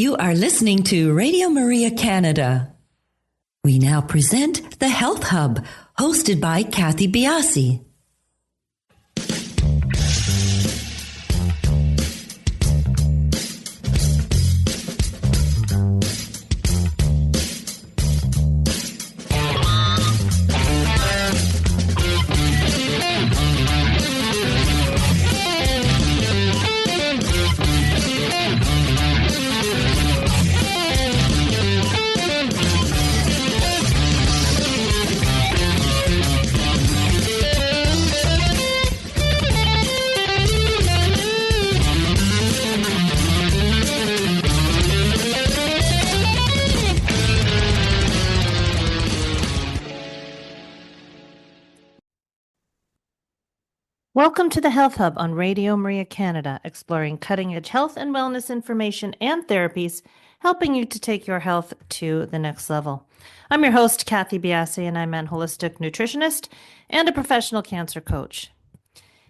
You are listening to Radio Maria Canada. We now present the Health Hub, hosted by Kathy Biasi. Welcome to the Health Hub on Radio Maria Canada, exploring cutting-edge health and wellness information and therapies, helping you to take your health to the next level. I'm your host, Kathy Biasi, and I'm a holistic nutritionist and a professional cancer coach.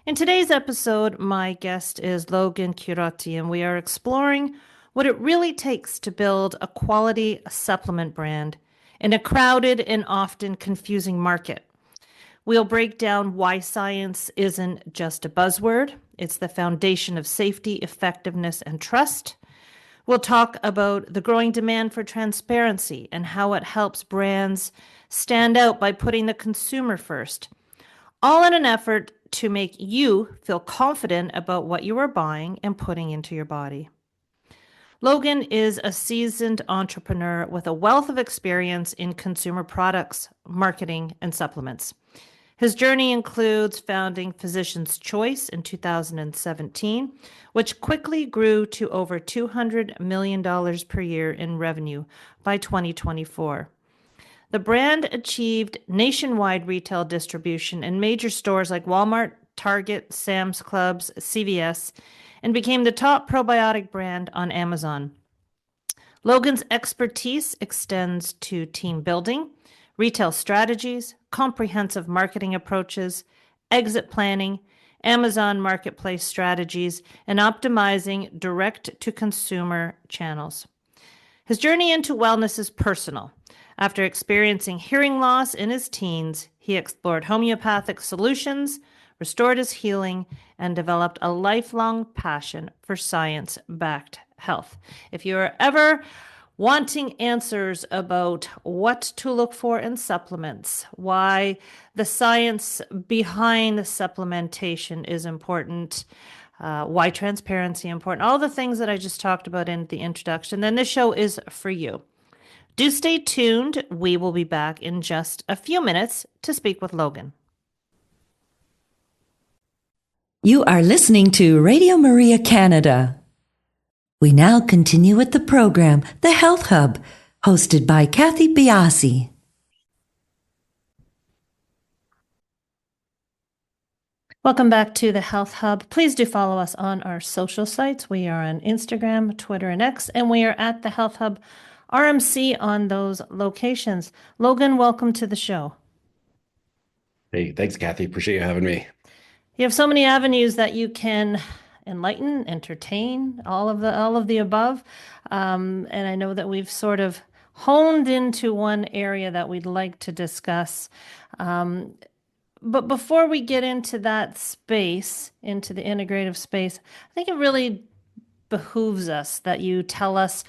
In today's episode, my guest is Logan Chierotti, and we are exploring what it really takes to build a quality supplement brand in a crowded and often confusing market. We'll break down why science isn't just a buzzword. It's the foundation of safety, effectiveness, and trust. We'll talk about the growing demand for transparency and how it helps brands stand out by putting the consumer first, all in an effort to make you feel confident about what you are buying and putting into your body. Logan is a seasoned entrepreneur with a wealth of experience in consumer products, marketing, and supplements. His journey includes founding Physician's Choice in 2017, which quickly grew to over $200 million per year in revenue by 2024. The brand achieved nationwide retail distribution in major stores like Walmart, Target, Sam's Clubs, CVS, and became the top probiotic brand on Amazon. Logan's expertise extends to team building, retail strategies, comprehensive marketing approaches, exit planning, Amazon marketplace strategies, and optimizing direct-to-consumer channels. His journey into wellness is personal. After experiencing hearing loss in his teens, he explored homeopathic solutions, restored his healing, and developed a lifelong passion for science-backed health. If you're ever wanting answers about what to look for in supplements, why the science behind supplementation is important, why transparency is important, all the things that I just talked about in the introduction, then this show is for you. Do stay tuned. We will be back in just a few minutes to speak with Logan. You are listening to Radio Maria Canada. We now continue with the program, The Health Hub, hosted by Kathy Biasi. Welcome back to the Health Hub. Please do follow us on our social sites. We are on Instagram, Twitter, and X, and we are at the Health Hub RMC on those locations. Logan, welcome to the show. Hey, thanks, Kathy. Appreciate you having me. You have so many avenues that you can enlighten, entertain, all of the above. And I know that we've sort of honed into one area that we'd like to discuss. But before we get into that space, into the integrative space, I think it really behooves us that you tell us,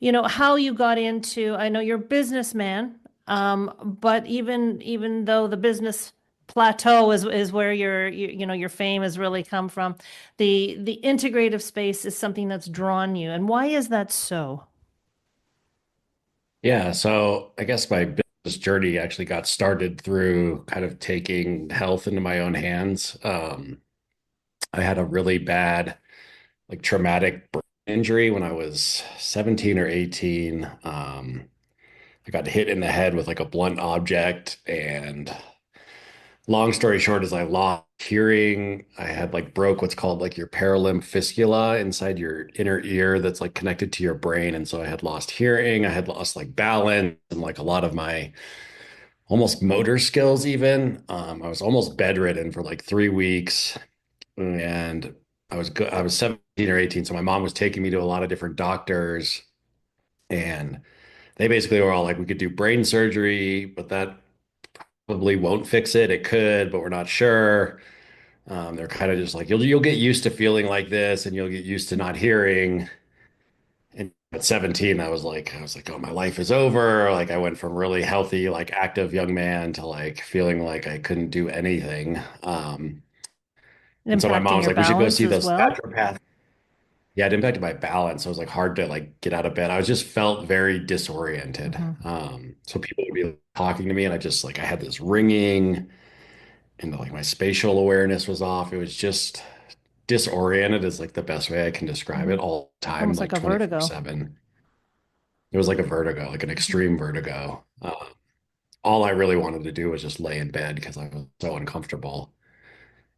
how you got into, I know you're a businessman, but even though the business plateau is where your fame has really come from, the integrative space is something that's drawn you. And why is that so? Yeah, so I guess my business journey actually got started through kind of taking health into my own hands. I had a really bad, traumatic brain injury when I was 17 or 18. I got hit in the head with a blunt object, and long story short is I lost hearing. I had broke what's called your paralimb fistula inside your inner ear that's connected to your brain. And so I had lost hearing. I had lost balance and a lot of my almost motor skills even. I was almost bedridden for 3 weeks, and I was 17 or 18. So my mom was taking me to a lot of different doctors. And they basically were all like, we could do brain surgery, but that probably won't fix it. It could, but we're not sure. They're kind of just like, you'll get used to feeling like this and you'll get used to not hearing. And at 17, I was like, oh, my life is over. Like I went from really healthy, like active young man to like feeling like I couldn't do anything. And so my mom Impacting was your like, we should go balance see as this well. naturopath. Yeah, it impacted my balance. So it was like hard to like get out of bed. I was just felt very disoriented. Hmm. So people would be talking to me and I just like I had this ringing and like my spatial awareness was off. It was just disoriented is like the best way I can describe Hmm. it all the time, Almost like like a vertigo. 24/7. It was like a vertigo, like an extreme vertigo. All I really wanted to do was just lay in bed because I was so uncomfortable.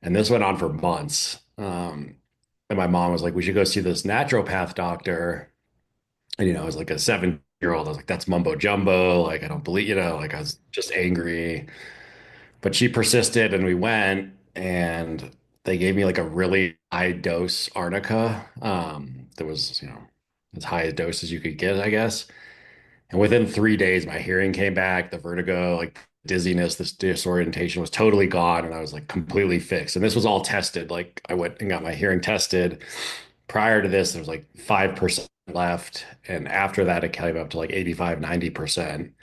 And this went on for months. And my mom was like, we should go see this naturopath doctor. And, I was like a 7-year old. I was like, that's mumbo jumbo. Like, I don't believe, like I was just angry. But she persisted and we went and they gave me like a really high dose arnica. That was, as high a dose as you could get, I guess. And within 3 days, my hearing came back, the vertigo, like dizziness, this disorientation was totally gone. And I was like completely fixed. And this was all tested. Like I went and got my hearing tested. Prior to this, there was like 5% left. And after that, it came up to like 85, 90%.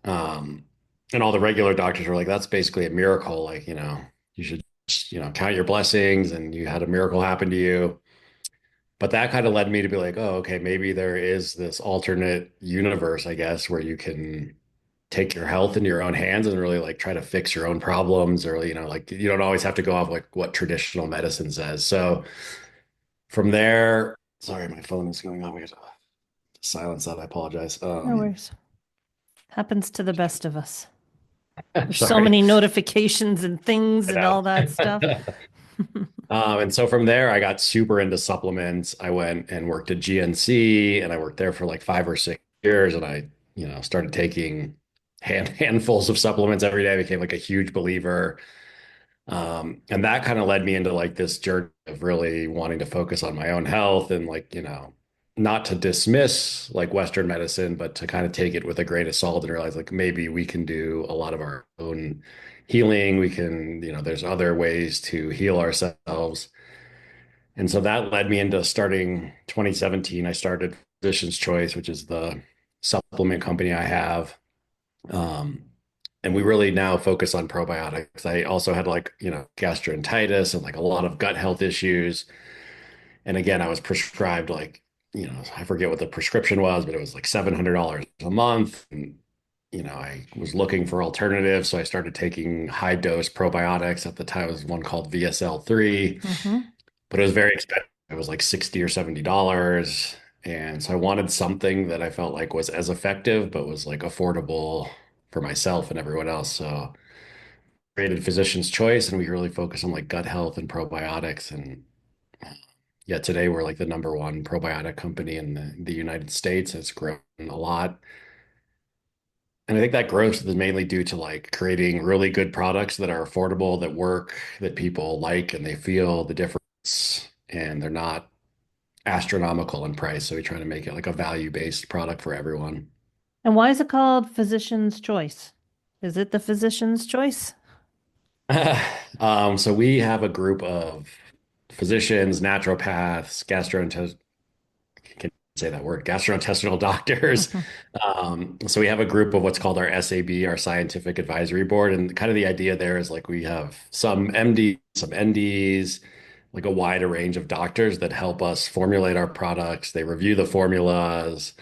Um, and all the regular doctors were like, that's basically a miracle. Like, you should, just, count your blessings and you had a miracle happen to you. But that kind of led me to be like, oh, okay, maybe there is this alternate universe, I guess, where you can take your health into your own hands and really like try to fix your own problems or, like you don't always have to go off like what traditional medicine says. So from there, sorry, my phone is going off. I have to silence that. I apologize. No worries. Happens to the best of us. There's so Sorry. many notifications and things I and all that stuff. know. And so from there, I got super into supplements. I went and worked at GNC and I worked there for like 5 or 6 years. And I, started taking handfuls of supplements every day. I became like a huge believer. And that kind of led me into like this journey of really wanting to focus on my own health and like, not to dismiss like Western medicine, but to kind of take it with a grain of salt and realize like maybe we can do a lot of our own healing. We can, there's other ways to heal ourselves. And so that led me into starting 2017. I started Physician's Choice, which is the supplement company I have. Um, and we really now focus on probiotics. I also had like, gastroenteritis and like a lot of gut health issues. And again, I was prescribed like, I forget what the prescription was, but it was like $700 a month. And, I was looking for alternatives. So I started taking high dose probiotics. At the time, it was one called VSL3, Hmm. but it was very expensive. It was like 60 or $70. And so I wanted something that I felt like was as effective, but was like affordable for myself and everyone else. So created Physician's Choice, and we really focus on like gut health and probiotics. And yeah, today we're like the number one probiotic company in the United States. It's grown a lot. And I think that growth is mainly due to like creating really good products that are affordable, that work, that people like, and they feel the difference, and they're not astronomical in price. So we try to make it like a value-based product for everyone. And why is it called Physician's Choice? Is it the Physician's Choice? So we have a group of physicians, naturopaths, can say that word, gastrointestinal doctors. Hmm. So we have a group of what's called our SAB, our Scientific Advisory Board. And kind of the idea there is like we have some MDs, some NDs, like a wider range of doctors that help us formulate our products. They review the formulas.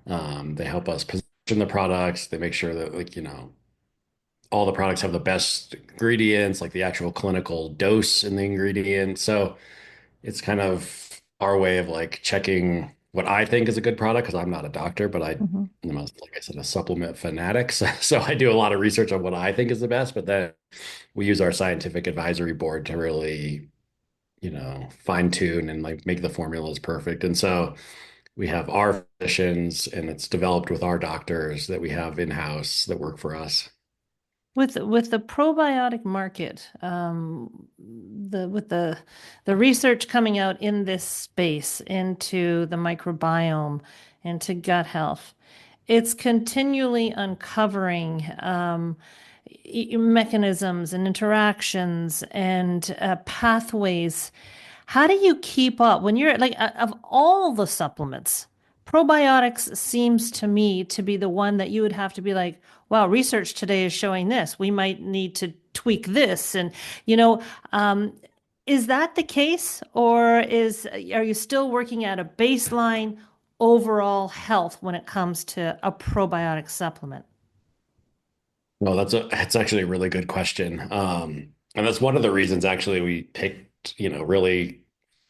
They help us position the products. They make sure that like, all the products have the best ingredients, like the actual clinical dose in the ingredient. So it's kind of our way of like checking what I think is a good product because I'm not a doctor, but Hmm. like I said, a supplement fanatic. So I do a lot of research on what I think is the best, but then we use our scientific advisory board to really, fine tune and like make the formulas perfect. And so we have our physicians and it's developed with our doctors that we have in-house that work for us. With the probiotic market, with the research coming out in this space into the microbiome, into gut health, it's continually uncovering mechanisms and interactions and pathways. How do you keep up when you're like of all the supplements? Probiotics seems to me to be the one that you would have to be like, wow, research today is showing this. We might need to tweak this. And, you know, um, is that the case? Or are you still working at a baseline overall health when it comes to a probiotic supplement? Well, that's actually a really good question. And that's one of the reasons actually we picked, really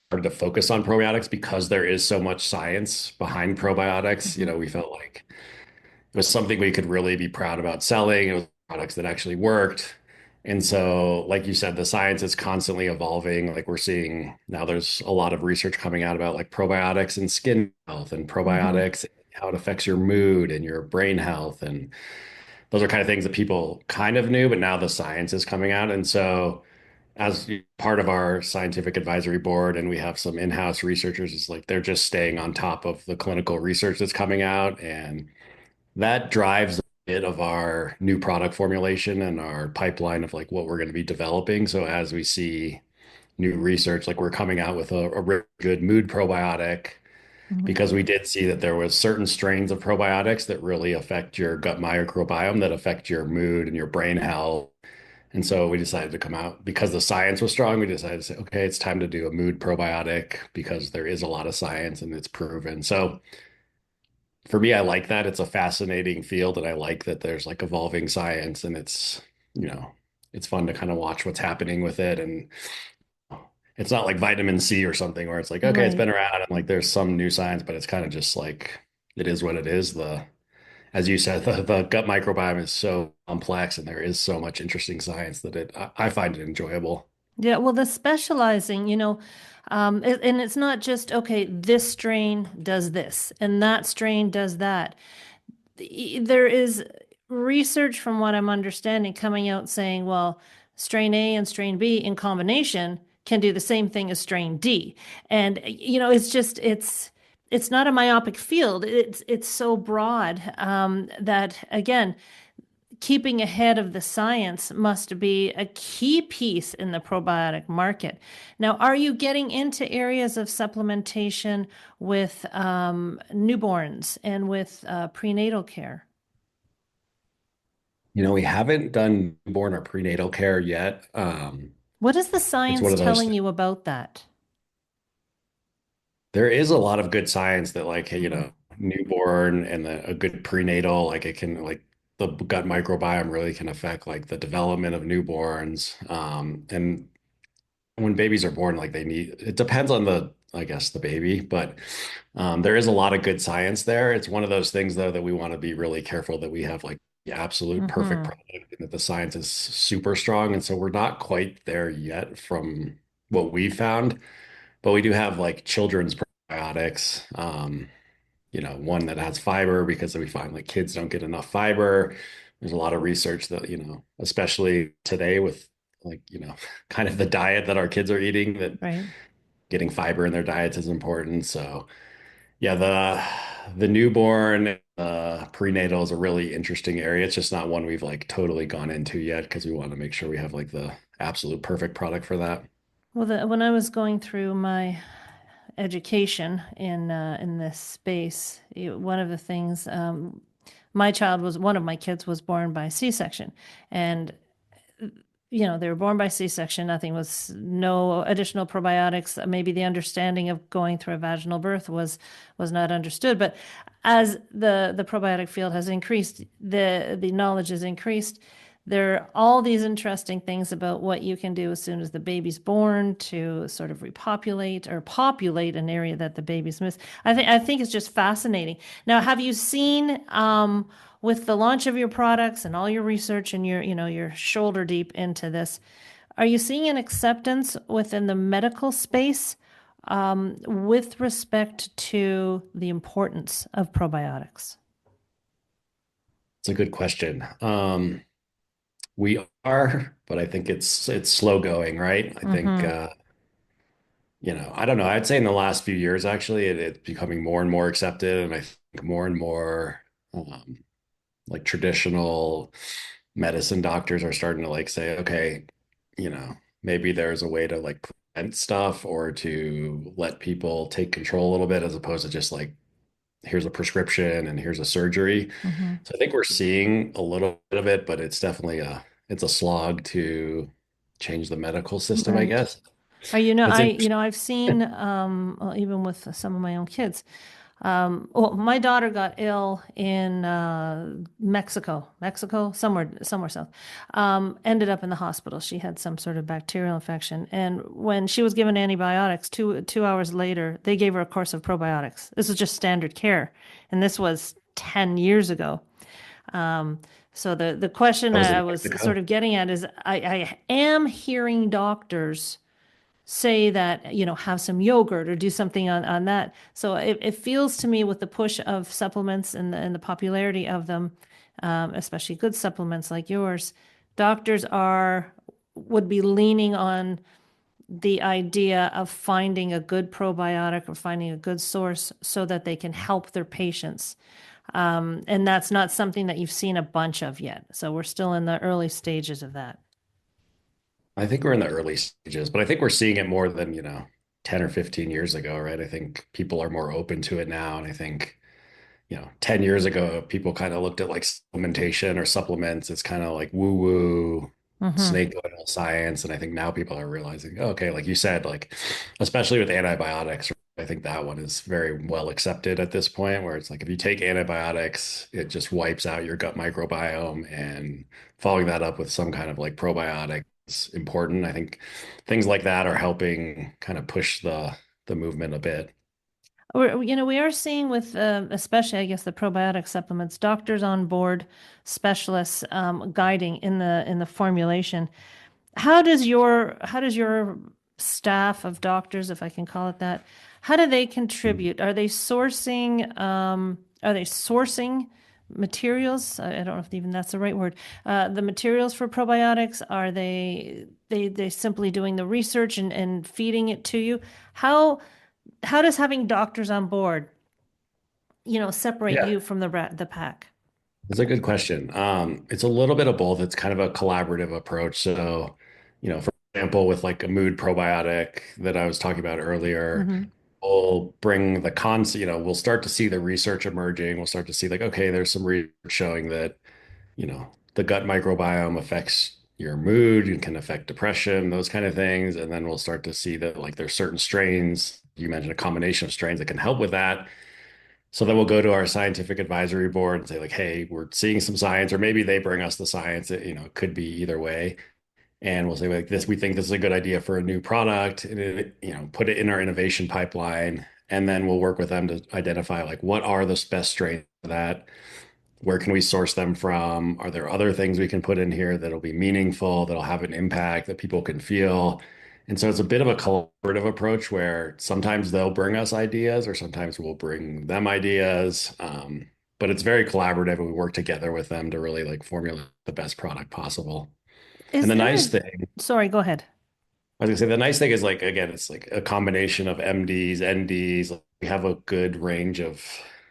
started to focus on probiotics because there is so much science behind probiotics. Mhm. We felt like it was something we could really be proud about selling. It was products that actually worked. And so, like you said, the science is constantly evolving. Like we're seeing now there's a lot of research coming out about like probiotics and skin health and Mhm. probiotics, how it affects your mood and your brain health. And those are kind of things that people kind of knew, but now the science is coming out. And so as part of our scientific advisory board, and we have some in-house researchers, is like they're just staying on top of the clinical research that's coming out, and that drives a bit of our new product formulation and our pipeline of like what we're going to be developing. So as we see new research, like we're coming out with a really good mood probiotic Mhm. because we did see that there was certain strains of probiotics that really affect your gut microbiome, that affect your mood and your brain health. And so we decided to come out because the science was strong. We decided to say, okay, it's time to do a mood probiotic because there is a lot of science and it's proven. So for me, I like that. It's a fascinating field, and I like that there's like evolving science, and you know, it's fun to kind of watch what's happening with it. And it's not like vitamin C or something where it's like, okay, it's Right. been around and like there's some new science, but it's kind of just like it is what it is. As you said, the gut microbiome is so complex and there is so much interesting science that I find it enjoyable. Yeah, well, the specializing, and it's not just, okay, this strain does this and that strain does that. There is research, from what I'm understanding, coming out saying, well, strain A and strain B in combination can do the same thing as strain D. And, it's not a myopic field. It's so broad that, again, keeping ahead of the science must be a key piece in the probiotic market. Now, are you getting into areas of supplementation with newborns and with prenatal care? We haven't done newborn or prenatal care yet. What is the It's one science of those. telling you about that? There is a lot of good science that, like, hey, Mhm. newborn and a good prenatal, like it can, like, the gut microbiome really can affect like the development of newborns. And when babies are born, like it depends on I guess, the baby, but there is a lot of good science there. It's one of those things, though, that we want to be really careful that we have like the absolute perfect Mhm. product and that the science is super strong. And so we're not quite there yet from what we found, but we do have like children's probiotics. One that has fiber because we find like kids don't get enough fiber. There's a lot of research that, especially today with like, kind of the diet that our kids are eating, that Right. getting fiber in their diets is important. So yeah, the newborn prenatal is a really interesting area. It's just not one we've like totally gone into yet because we want to make sure we have like the absolute perfect product for that. Well, when I was going through my education in this space, one of the things, my child was one of my kids was born by C-section, and they were born by C-section. No additional probiotics. Maybe the understanding of going through a vaginal birth was not understood. But as the probiotic field has increased, the knowledge has increased. There are all these interesting things about what you can do as soon as the baby's born to sort of repopulate or populate an area that the baby's missed. I think it's just fascinating. Now, have you seen with the launch of your products and all your research and your shoulder deep into this, are you seeing an acceptance within the medical space with respect to the importance of probiotics? It's a good question. we are, but I think it's slow going, right? I think Mm-hmm. I don't know. I'd say in the last few years, actually, it's becoming more and more accepted, and I think more and more um, like traditional medicine doctors are starting to like say, okay, you know, maybe there's a way to like prevent stuff or to let people take control a little bit as opposed to just like here's a prescription and here's a surgery. Mm-hmm. So I think we're seeing a little bit of it, but it's definitely a slog to change the medical system, I Right. guess. Or, It's interesting. I've seen, well, even with some of my own kids, well, my daughter got ill in Mexico, somewhere south. Ended up in the hospital. She had some sort of bacterial infection, and when she was given antibiotics, two hours later, they gave her a course of probiotics. This was just standard care, and this was 10 years ago. Um, so the question I was I in was sort Mexico. of getting at is, I am hearing doctors say that, have some yogurt or do something on that. So it feels to me with the push of supplements and the popularity of them, especially good supplements like yours, doctors would be leaning on the idea of finding a good probiotic or finding a good source so that they can help their patients. And that's not something that you've seen a bunch of yet. So we're still in the early stages of that. I think we're in the early stages, but I think we're seeing it more than, 10 or 15 years ago, right? I think people are more open to it now. And I think, 10 years ago, people kind of looked at like supplementation or supplements. It's kind of like woo woo, Mm-hmm. snake oil science. And I think now people are realizing, oh, okay, like you said, like, especially with antibiotics, I think that one is very well accepted at this point, where it's like if you take antibiotics, it just wipes out your gut microbiome. And following that up with some kind of like probiotic is important. I think things like that are helping kind of push the movement a bit. We are seeing with, especially, I guess, the probiotic supplements, doctors on board, specialists guiding in the formulation. How does your staff of doctors, if I can call it that, how do they contribute? Are they sourcing materials? I don't know if even that's the right word. The materials for probiotics, are they simply doing the research and feeding it to you? How how does having doctors on board, separate Yeah. you from the pack? That's a good question. It's a little bit of both. It's kind of a collaborative approach. So, for example, with like a mood probiotic that I was talking about earlier, Mm-hmm. we'll bring the cons, we'll start to see the research emerging. We'll start to see like, okay, there's some research showing that, the gut microbiome affects your mood and can affect depression, those kind of things. And then we'll start to see that like there's certain strains, you mentioned a combination of strains that can help with that. So then we'll go to our scientific advisory board and say like, hey, we're seeing some science, or maybe they bring us the science. It could be either way. And we'll say like this, we think this is a good idea for a new product, and put it in our innovation pipeline. And then we'll work with them to identify like what are the best strains for that? Where can we source them from? Are there other things we can put in here that'll be meaningful, that'll have an impact that people can feel? And so it's a bit of a collaborative approach where sometimes they'll bring us ideas or sometimes we'll bring them ideas. But it's very collaborative and we work together with them to really like formulate the best product possible. And Is the there nice a, thing, sorry, go ahead. I was gonna say the nice thing is like again, it's like a combination of MDs, NDs. Like, we have a good range of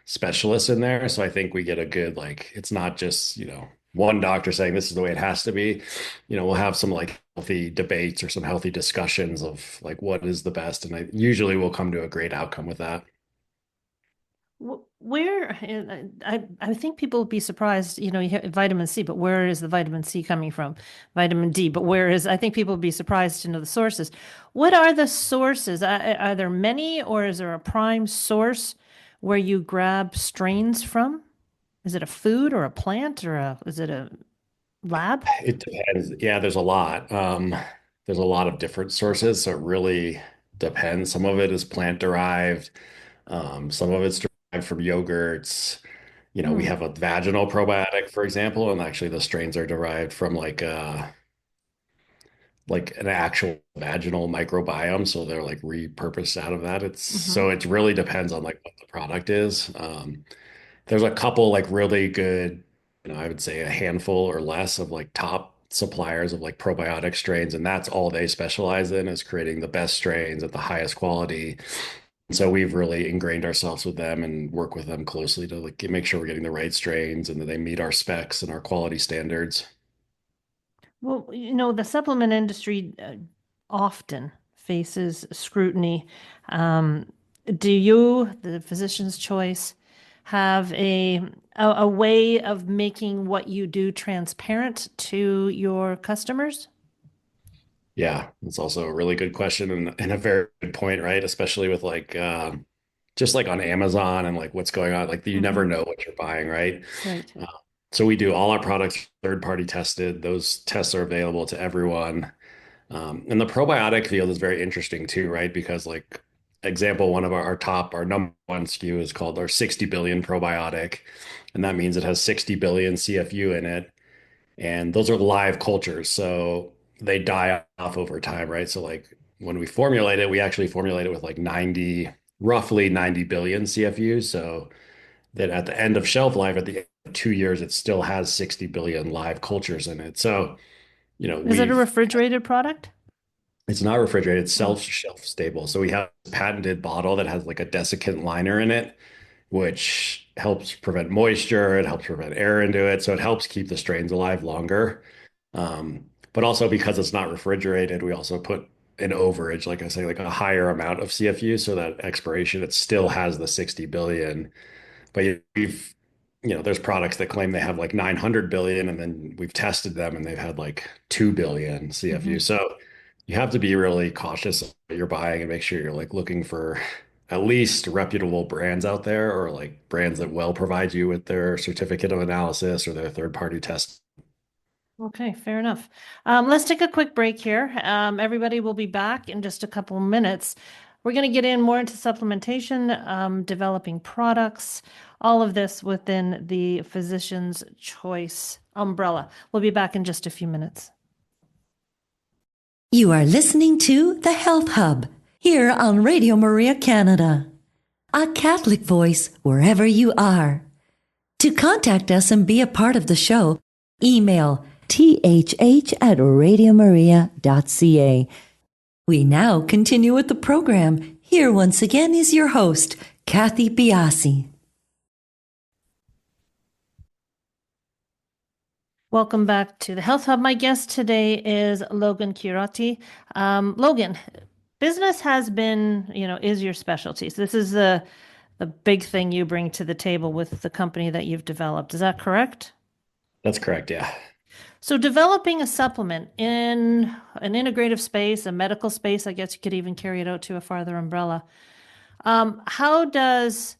specialists in there. So I think we get a good like it's not just, one doctor saying this is the way it has to be. We'll have some like healthy debates or some healthy discussions of like what is the best. And I usually we'll come to a great outcome with that. Where I think people would be surprised, you hear vitamin C, but where is the vitamin C coming from? Vitamin D, but I think people would be surprised to know the sources. What are the sources? Are there many, or is there a prime source where you grab strains from? Is it a food or a plant, or is it a lab? It depends. Yeah, there's a lot of different sources. So it really depends. Some of it is plant derived. Some of it's derived from yogurts. We Hmm. have a vaginal probiotic, for example, and actually the strains are derived from like an actual vaginal microbiome. So they're like repurposed out of that. Mm-hmm. It really depends on like what the product is. There's a couple like really good, I would say a handful or less of like top suppliers of like probiotic strains, and that's all they specialize in is creating the best strains at the highest quality. So we've really ingrained ourselves with them and work with them closely to like make sure we're getting the right strains and that they meet our specs and our quality standards. Well, the supplement industry often faces scrutiny. Um, do you, the physician's choice, have a way of making what you do transparent to your customers? Yeah, it's also a really good question and a very good point, right? Especially with like just like on Amazon and like what's going on, like you never Hmm. know what you're buying, right? Right. Uh, so we do all our products third party tested. Those tests are available to everyone. And the probiotic field is very interesting too, right? Because like example, one of our number one SKU is called our 60 billion probiotic, and that means it has 60 billion CFU in it. And those are live cultures, so they die off over time, right? So like when we formulate it, we actually formulate it with like roughly 90 billion CFUs. So that at the end of shelf life, at the end of 2 years, it still has 60 billion live cultures in it. So, Is it a we've refrigerated product? it's not refrigerated, it's Oh, shelf stable. So we have a patented bottle that has like a desiccant liner in it, which helps prevent moisture, it helps prevent air into it. So it helps keep the strains alive longer. But also because it's not refrigerated, we also put an overage, like I say, like a higher amount of CFU so that expiration, it still has the 60 billion. But there's products that claim they have like 900 billion, and then we've tested them and they've had like 2 billion CFU. hmm. So you have to be really cautious of what you're buying and make sure you're like looking for at least reputable brands out there or like brands that will provide you with their certificate of analysis or their third party test. Okay, fair enough. Let's take a quick break here. Everybody will be back in just a couple of minutes. We're going to get in more into supplementation, developing products, all of this within the physician's choice umbrella. We'll be back in just a few minutes. You are listening to The Health Hub here on Radio Maria Canada, a Catholic voice wherever you are. To contact us and be a part of the show, email thh@radiomaria.ca. We now continue with the program. Here once again is your host, Kathy Biasi. Welcome back to the Health Hub. My guest today is Logan Chierotti. Logan, business has been, is your specialty. So this is the big thing you bring to the table with the company that you've developed. Is that correct? That's correct. Yeah. So developing a supplement in an integrative space, a medical space, I guess you could even carry it out to a farther umbrella. How does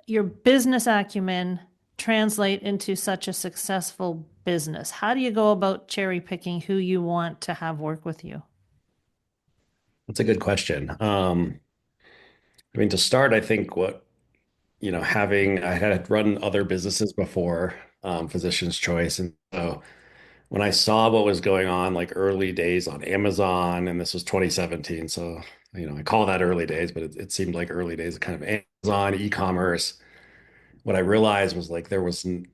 your business acumen translate into such a successful business? How do you go about cherry picking who you want to have work with you? That's a good question. I mean, to start, I think I had run other businesses before, Physician's Choice. And so when I saw what was going on, like early days on Amazon, and this was 2017. So, I call that early days, but it seemed like early days of kind of Amazon e-commerce. What I realized was like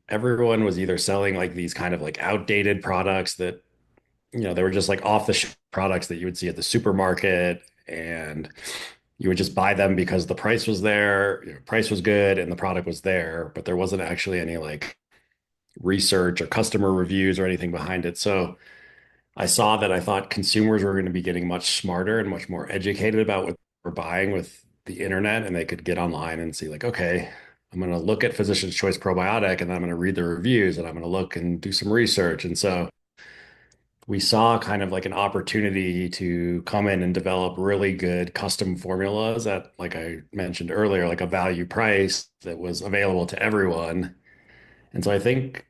everyone was either selling like these kind of like outdated products that, they were just like off the shelf products that you would see at the supermarket. And you would just buy them because the price was there, price was good, and the product was there, but there wasn't actually any like research or customer reviews or anything behind it. So I saw that I thought consumers were going to be getting much smarter and much more educated about what they're buying with the internet, and they could get online and see like, okay, I'm going to look at Physician's Choice probiotic and I'm going to read the reviews and I'm going to look and do some research. And so we saw kind of like an opportunity to come in and develop really good custom formulas at, like I mentioned earlier, like a value price that was available to everyone. And so I think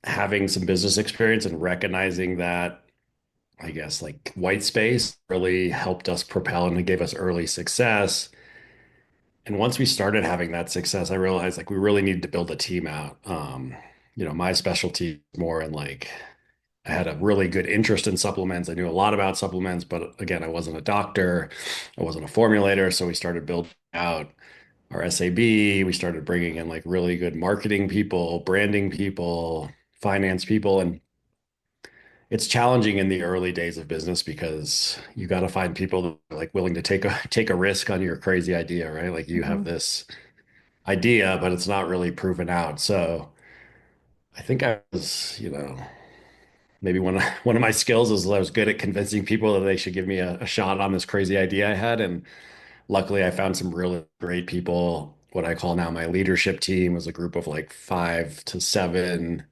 having some business experience and recognizing that, I guess, like white space really helped us propel and it gave us early success. And once we started having that success, I realized like we really needed to build a team out. My specialty is more in like I had a really good interest in supplements. I knew a lot about supplements, but again, I wasn't a doctor. I wasn't a formulator. So we started building out our SAB. We started bringing in like really good marketing people, branding people, finance people. And it's challenging in the early days of business because you got to find people that are like willing to take a risk on your crazy idea, right? Like you have Hmm. this idea, but it's not really proven out. So I think I was, maybe one of my skills is I was good at convincing people that they should give me a shot on this crazy idea I had. And luckily I found some really great people. What I call now my leadership team was a group of like 5 to 7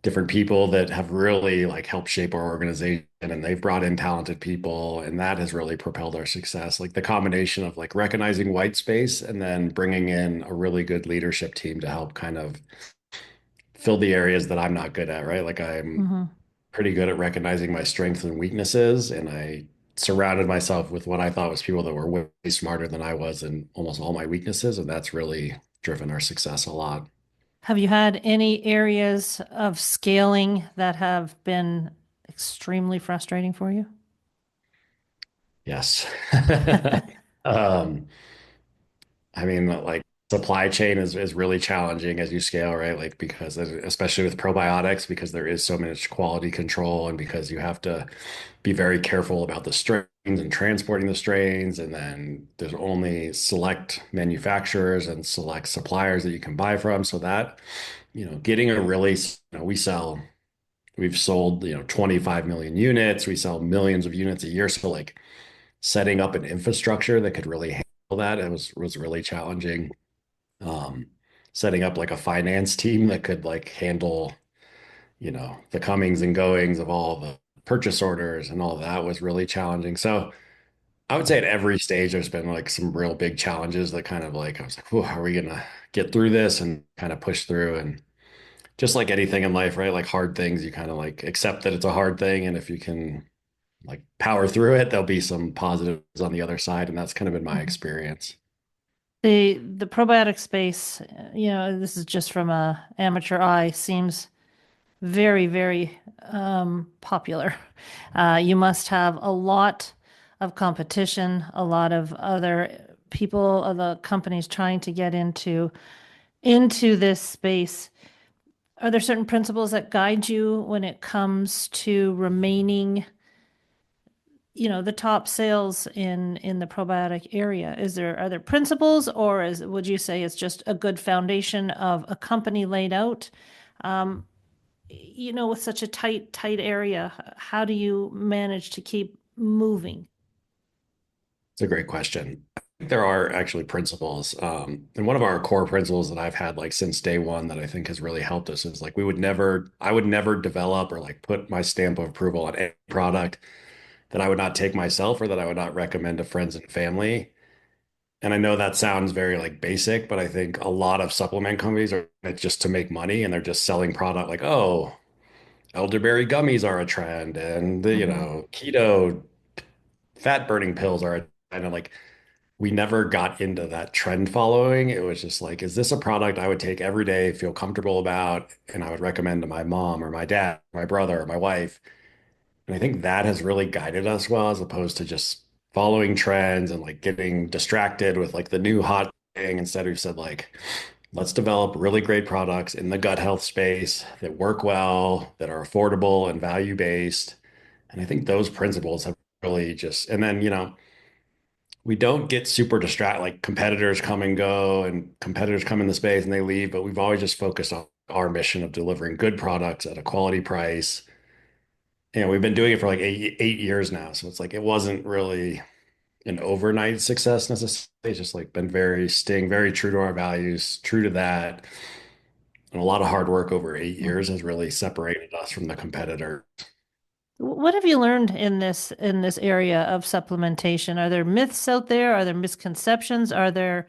different people that have really like helped shape our organization, and they've brought in talented people, and that has really propelled our success. Like the combination of like recognizing white space and then bringing in a really good leadership team to help kind of fill the areas that I'm not good at, right? Like I'm Hmm. pretty good at recognizing my strengths and weaknesses, and I surrounded myself with what I thought was people that were way smarter than I was in almost all my weaknesses, and that's really driven our success a lot. Have you had any areas of scaling that have been extremely frustrating for you? Yes. um, I mean, like supply chain is really challenging as you scale, right? Like because especially with probiotics, because there is so much quality control and because you have to be very careful about the strains and transporting the strains, and then there's only select manufacturers and select suppliers that you can buy from. So that, getting a really, we've sold, 25 million units. We sell millions of units a year. So like setting up an infrastructure that could really handle that, it was really challenging. um, Setting up like a finance team that could like handle, the comings and goings of all the purchase orders and all that was really challenging. So I would say at every stage, there's been like some real big challenges that kind of like, I was like, "Whew, are we gonna get through this and kind of push through?" And just like anything in life, right? Like hard things, you kind of like accept that it's a hard thing. And if you can like power through it, there'll be some positives on the other side. And that's kind of been my Mhm. experience. The probiotic space, this is just from a amateur eye, seems very, very popular. You must have a lot of competition, a lot of other people, other companies trying to get into this space. Are there certain principles that guide you when it comes to remaining, the top sales in the probiotic area? Are there principles, or would you say it's just a good foundation of a company laid out? Um, with such a tight area, how do you manage to keep moving? It's a great question. I think there are actually principles. And one of our core principles that I've had like since day one that I think has really helped us is like I would never develop or like put my stamp of approval on any product that I would not take myself or that I would not recommend to friends and family. And I know that sounds very like basic, but I think a lot of supplement companies are in it just to make money, and they're just selling product like, oh, elderberry gummies are a trend, and the, Hmm. keto fat burning pills are a trend. And like we never got into that trend following. It was just like, is this a product I would take every day, feel comfortable about, and I would recommend to my mom or my dad, my brother or my wife? And I think that has really guided us well, as opposed to just following trends and like getting distracted with like the new hot thing. Instead, we've said like, let's develop really great products in the gut health space that work well, that are affordable and value based. And I think those principles have really just, and then, we don't get super distracted, like competitors come and go and competitors come in the space and they leave, but we've always just focused on our mission of delivering good products at a quality price. And we've been doing it for like 8 years now. So it's like it wasn't really an overnight success necessarily. It's just like been staying very true to our values, true to that. And a lot of hard work over 8 years has really separated us from the competitor. What have you learned in this area of supplementation? Are there myths out there? Are there misconceptions? Are there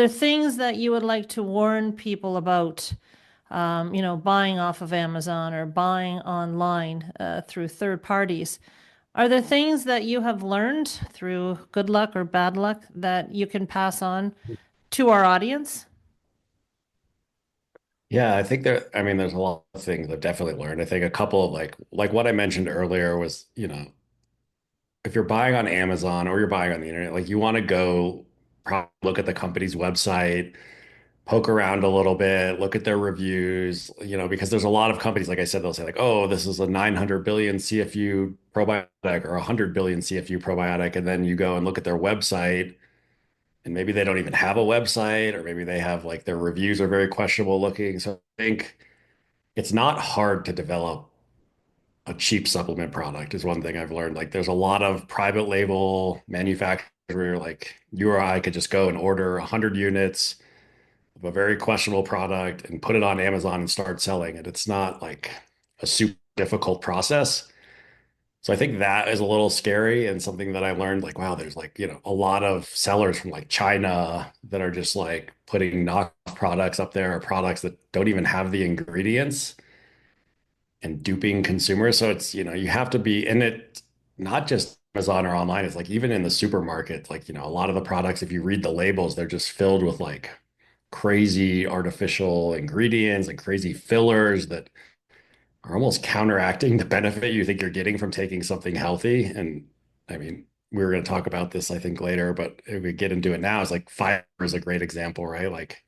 things that you would like to warn people about? Buying off of Amazon or buying online through third parties. Are there things that you have learned through good luck or bad luck that you can pass on to our audience? Yeah, I think I mean, there's a lot of things I've definitely learned. I think a couple of like what I mentioned earlier was, if you're buying on Amazon or you're buying on the internet, like you want to go probably look at the company's website, poke around a little bit, look at their reviews, because there's a lot of companies, like I said, they'll say like, oh, this is a 900 billion CFU probiotic or 100 billion CFU probiotic. And then you go and look at their website and maybe they don't even have a website, or maybe they have like their reviews are very questionable looking. So I think it's not hard to develop a cheap supplement product is one thing I've learned. Like there's a lot of private label manufacturers where like you or I could just go and order 100 units of a very questionable product and put it on Amazon and start selling it. It's not like a super difficult process. So I think that is a little scary and something that I learned like, wow, there's like, a lot of sellers from like China that are just like putting knockoff products up there or products that don't even have the ingredients and duping consumers. So it's, you have to be in it, not just Amazon or online. It's like even in the supermarket, like, a lot of the products, if you read the labels, they're just filled with like crazy artificial ingredients and crazy fillers that are almost counteracting the benefit you think you're getting from taking something healthy. And I mean, we were going to talk about this, I think, later, but if we get into it now, it's like fiber is a great example, right? Like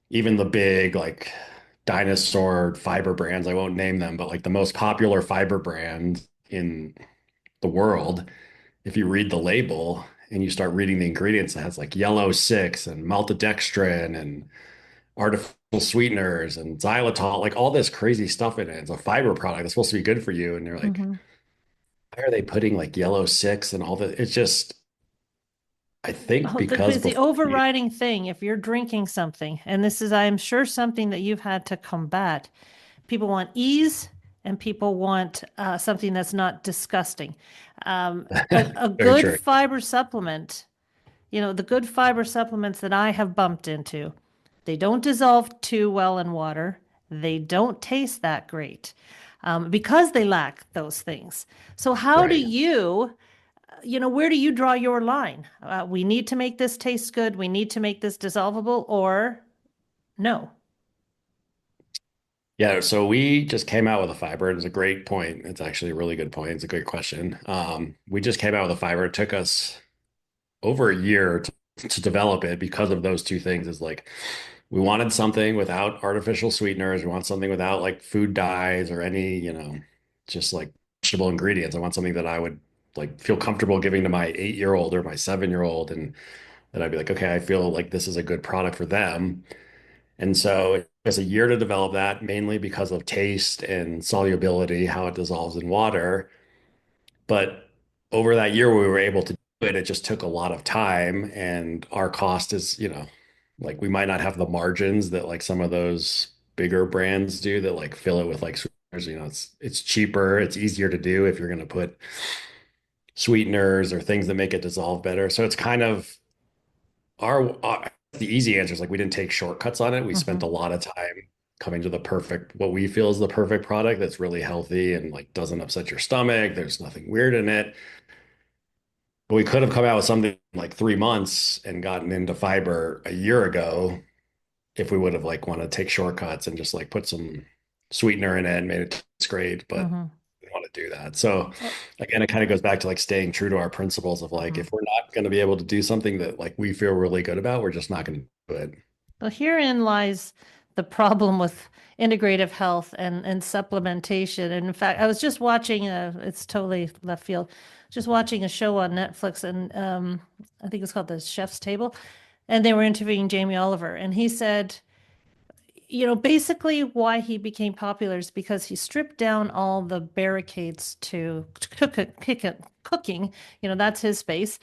even the big like dinosaur fiber brands, I won't name them, but like the most popular fiber brand in the world, if you read the label and you start reading the ingredients, it has like yellow six and maltodextrin and artificial sweeteners and xylitol, like all this crazy stuff in it. It's a fiber product that's supposed to be good for you. And you're like, Mm-hmm. why are they putting like yellow six and all that? It's just, I think Oh, because because the before, overriding thing, if you're drinking something, and this is, I'm sure, something that you've had to combat, people want ease and people want something that's not disgusting. A very good true. fiber supplement, the good fiber supplements that I have bumped into, they don't dissolve too well in water. They don't taste that great because they lack those things. So, how do Right. where do you draw your line? We need to make this taste good. We need to make this dissolvable, or no. Yeah, so we just came out with a fiber. It was a great point. It's actually a really good point. It's a great question. We just came out with a fiber. It took us over a year to develop it because of those two things. Is like we wanted something without artificial sweeteners. We want something without like food dyes or any, just like vegetable ingredients. I want something that I would like feel comfortable giving to my 8-year old or my 7-year old, and that I'd be like, okay, I feel like this is a good product for them. And so it was a year to develop that, mainly because of taste and solubility, how it dissolves in water. But over that year, we were able to do it. It just took a lot of time, and our cost is, like we might not have the margins that like some of those bigger brands do that like fill it with like sweeteners. It's cheaper, it's easier to do if you're going to put sweeteners or things that make it dissolve better. So it's kind of our the easy answer is like we didn't take shortcuts on it. We spent Mm-hmm. a lot of time coming to the perfect, what we feel is the perfect product that's really healthy and like doesn't upset your stomach. There's nothing weird in it. But we could have come out with something in like 3 months and gotten into fiber a year ago if we would have like want to take shortcuts and just like put some sweetener in it and made it taste great. But Mm-hmm. we want to do that. So Well, again, it kind of goes back to like staying true to our principles of like mhm. if we're not going to be able to do something that like we feel really good about, we're just not going to do it. Well, herein lies the problem with integrative health and supplementation. And in fact, I was just watching it's totally left field, just watching a show on Netflix, and I think it's called The Chef's Table, and they were interviewing Jamie Oliver, and he said, basically why he became popular is because he stripped down all the barricades to cooking. That's his space.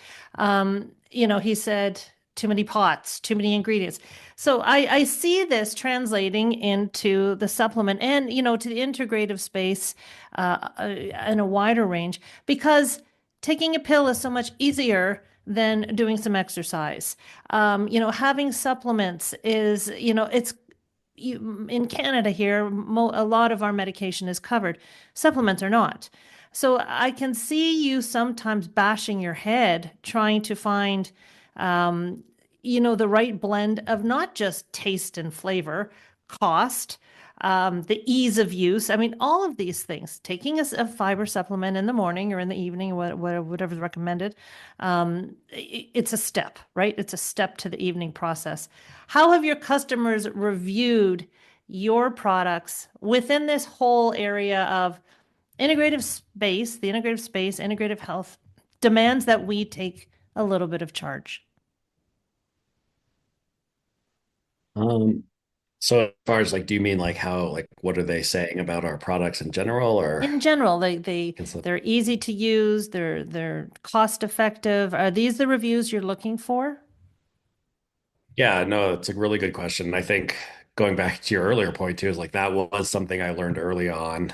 He said too many pots, too many ingredients. So I see this translating into the supplement and, to the integrative space in a wider range because taking a pill is so much easier than doing some exercise. Having supplements is, it's in Canada here, a lot of our medication is covered. Supplements are not. So I can see you sometimes bashing your head trying to find, the right blend of not just taste and flavor, cost, the ease of use. I mean, all of these things, taking a fiber supplement in the morning or in the evening, whatever's recommended, it's a step, right? It's a step to the evening process. How have your customers reviewed your products within this whole area of integrative space, the integrative space, integrative health demands that we take a little bit of charge? Um, so as far as like, do you mean like how, like, what are they saying about our products in general, or In general, they're easy to use, they're cost effective. Are these the reviews you're looking for? yeah, no, it's a really good question. I think going back to your earlier point too, is like that was something I learned early on,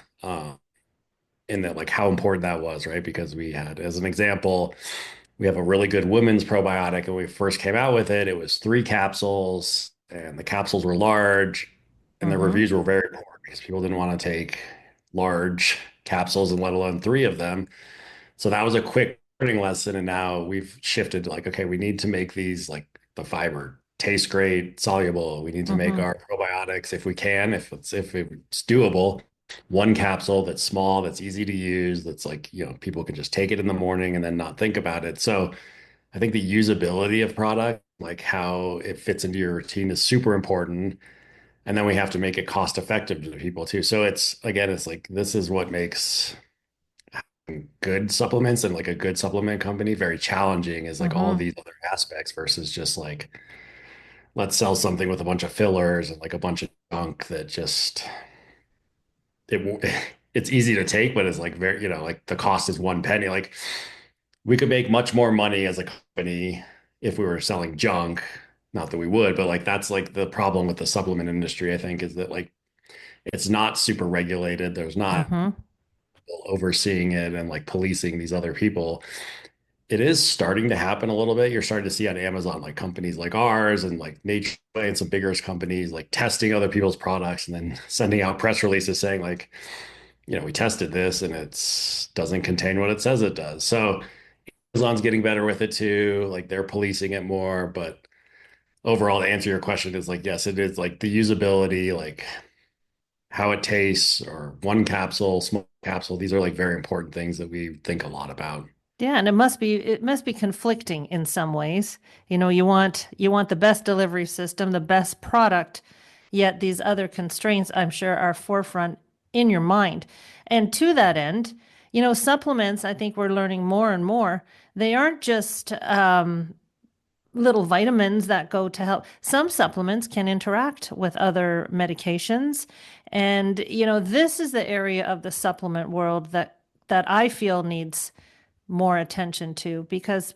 in that like how important that was, right? Because we had, as an example, we have a really good women's probiotic, and when we first came out with it, it was 3 capsules, and the capsules were large, and the Mm-hmm. reviews were very poor because people didn't want to take large capsules and let alone 3 of them. So that was a quick learning lesson. And now we've shifted to like, okay, we need to make these like the fiber taste great, soluble. We need to make Mm-hmm. our probiotics if we can, if it's doable. 1 capsule that's small, that's easy to use, that's like, people can just take it in the morning and then not think about it. So I think the usability of product, like how it fits into your routine, is super important. And then we have to make it cost effective to the people too. So it's again, it's like this is what makes good supplements and like a good supplement company very challenging, is like all of Mm-hmm. these other aspects versus just like let's sell something with a bunch of fillers and like a bunch of junk that just it it's easy to take, but it's like very, like the cost is 1 penny. Like we could make much more money as a company if we were selling junk. Not that we would, but like that's like the problem with the supplement industry, I think, is that like it's not super regulated. There's not Mm-hmm. people overseeing it and like policing these other people. It is starting to happen a little bit. You're starting to see on Amazon like companies like ours and like Nature and some bigger companies like testing other people's products and then sending out press releases saying like, we tested this and it's doesn't contain what it says it does. So Amazon's getting better with it too. Like they're policing it more, but overall, to answer your question, is like, yes, it is like the usability, like how it tastes, or 1 capsule, small capsule. These are like very important things that we think a lot about. Yeah, and it must be conflicting in some ways. You want the best delivery system, the best product, yet these other constraints I'm sure are forefront in your mind. And to that end, supplements, I think we're learning more and more. They aren't just little vitamins that go to help. Some supplements can interact with other medications. And, this is the area of the supplement world that I feel needs more attention to, because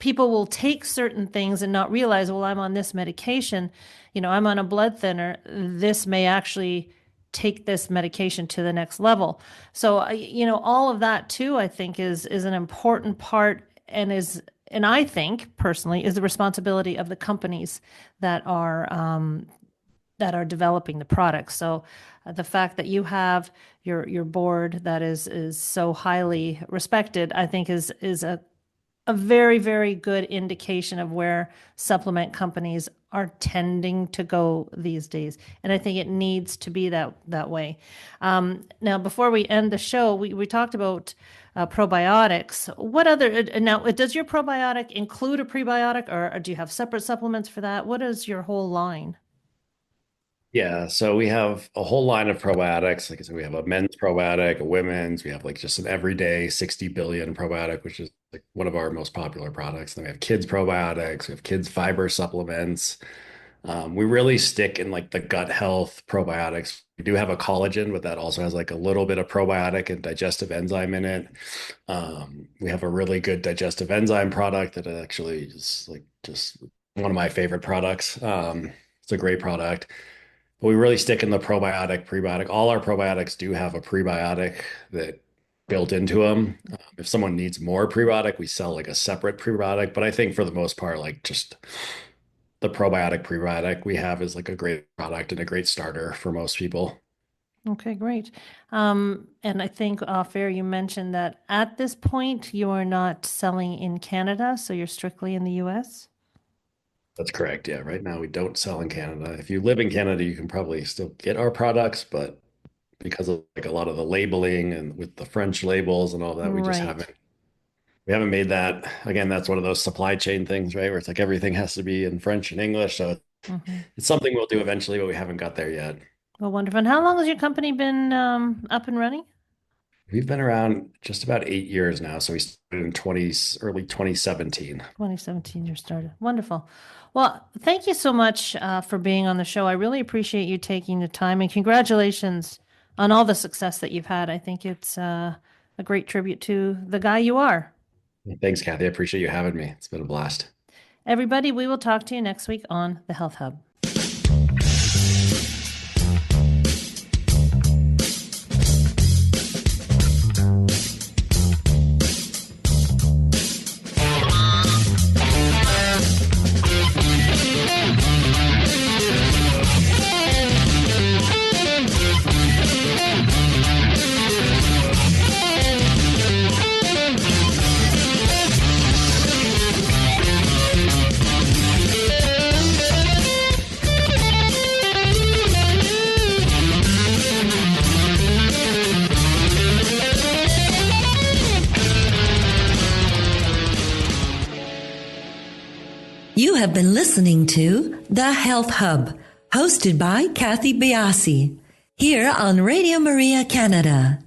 people will take certain things and not realize, well, I'm on this medication, I'm on a blood thinner. This may actually take this medication to the next level. So, all of that too, I think is an important part, and I think personally is the responsibility of the companies that are developing the products. So the fact that you have your board that is so highly respected, I think is a very, very good indication of where supplement companies are tending to go these days. And I think it needs to be that way. Now, before we end the show, we talked about probiotics. What other, now, does your probiotic include a prebiotic, or do you have separate supplements for that? What is your whole line? Yeah, so we have a whole line of probiotics. Like I said, we have a men's probiotic, a women's. We have like just an everyday 60 billion probiotic, which is like one of our most popular products. Then we have kids probiotics. We have kids fiber supplements. We really stick in like the gut health probiotics. We do have a collagen, but that also has like a little bit of probiotic and digestive enzyme in it. We have a really good digestive enzyme product that actually is like just one of my favorite products. It's a great product. But we really stick in the probiotic, prebiotic. All our probiotics do have a prebiotic that built into them. If someone needs more prebiotic, we sell like a separate prebiotic. But I think for the most part, like just the probiotic prebiotic we have is like a great product and a great starter for most people. Okay, great. And I think off air you mentioned that at this point you are not selling in Canada, so you're strictly in the US. That's correct. Yeah. Right now, we don't sell in Canada. If you live in Canada, you can probably still get our products, but because of like a lot of the labeling and with the French labels and all that, Right. we haven't made that. Again, that's one of those supply chain things, right? Where it's like everything has to be in French and English. So Hmm. it's something we'll do eventually, but we haven't got there yet. Well, wonderful. And how long has your company been up and running? We've been around just about 8 years now. So we started in early 2017. 2017 you started. Wonderful. Well, thank you so much for being on the show. I really appreciate you taking the time and congratulations on all the success that you've had. I think it's a great tribute to the guy you are. Thanks, Kathy. I appreciate you having me. It's been a blast. Everybody, we will talk to you next week on the Health Hub. You have been listening to The Health Hub, hosted by Kathy Biasi, here on Radio Maria Canada.